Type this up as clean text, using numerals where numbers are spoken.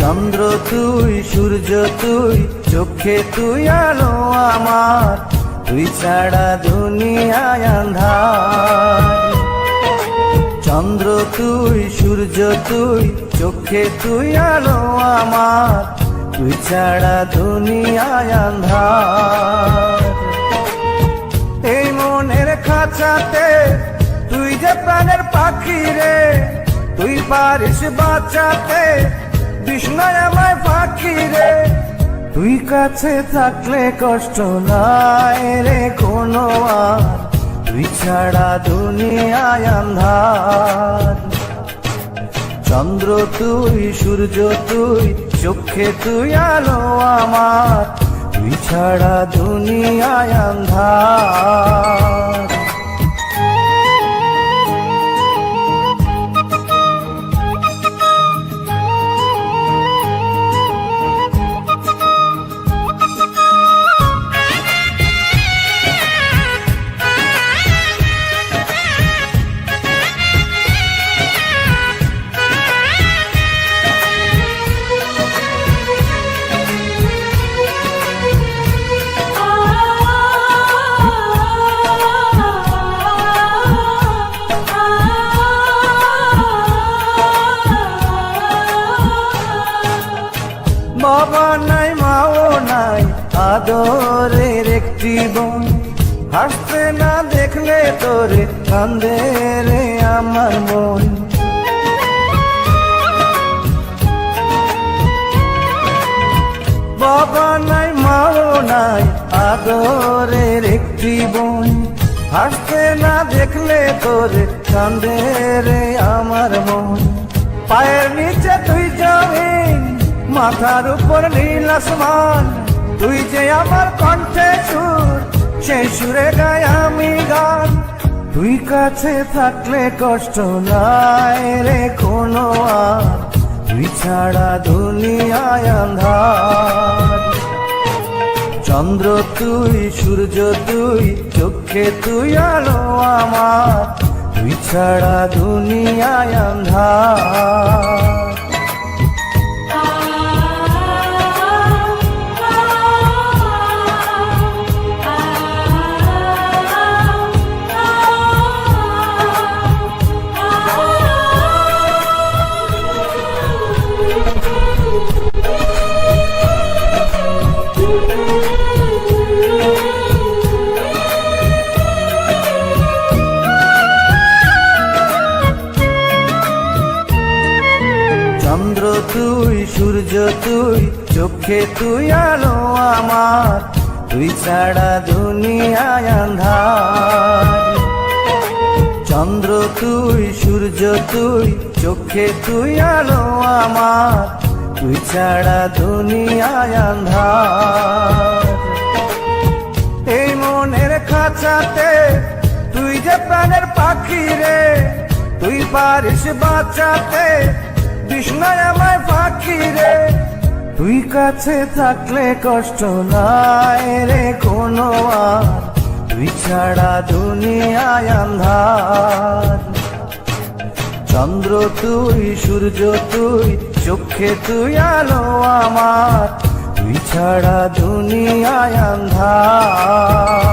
চন্দ্র তুই, সূর্য তুই, চোখে তুই আলো আমার, তুই ছাড়া দুনিয়ায় আঁধার। চন্দ্র তুই, সূর্য তুই, চোখে তুই আলো আমার, তুই ছাড়া দুনিয়ায় আঁধার। এই মনের খাঁচাতে তুই যে প্রাণের পাখি রে, তুই পারিস বাঁচাতে বিষ্ণায় আমায় ফাঁকি রে। তুই কাছে থাকলে কষ্ট নাই রে কোনো আর, তুই ছাড়া দুনিয়ায় আঁধার। চন্দ্র তুই, সূর্য তুই, চোখে তুই আলো আমার, তুই ছাড়া দুনিয়ায় আঁধার। বাবা নাই, মাও নাই, আদরের একটি বোন, হাসতে না দেখলে তোরে কান্দে রে আমার মন। বাবা নাই, মাও নাই, আদরের একটি বোন, হাসতে না দেখলে তোরে কান্দে রে আমার মন। পায়ের নিচে তুই জমিন, মাথার উপর নীল আসমান, তুই যে আমার কণ্ঠে সুর, সেই সুরে গাই আমি গান। তুই কাছে থাকলে কষ্ট নাই রে কোনো আর, তুই ছাড়া দুনিয়ায় আঁধার। চন্দ্র তুই, সূর্য তুই, চোখে তুই আলো আমার, তুই ছাড়া দুনিয়ায় আঁধার। চন্দ্র তুই, সূর্য তুই, চোখে তুই আলো আমার, তুই ছাড়া দুনিয়ায় আঁধার। চন্দ্র তুই, সূর্য তুই, চোখে তুই আলো আমার, তুই ছাড়া দুনিয়ায় আঁধার। এই মনের খাঁচাতে তুই যে প্রাণের পাখি রে, তুই পারিস বাঁচাতে বিষ্ণায় আমায় ফাঁকি রে। তুই কাছে থাকলে কষ্ট নাই রে কোনো আর, তুই ছাড়া দুনিয়ায় আঁধার। চন্দ্র তুই, সূর্য তুই, চোখে তুই আলো আমার, তুই ছাড়া দুনিয়ায় আঁধার।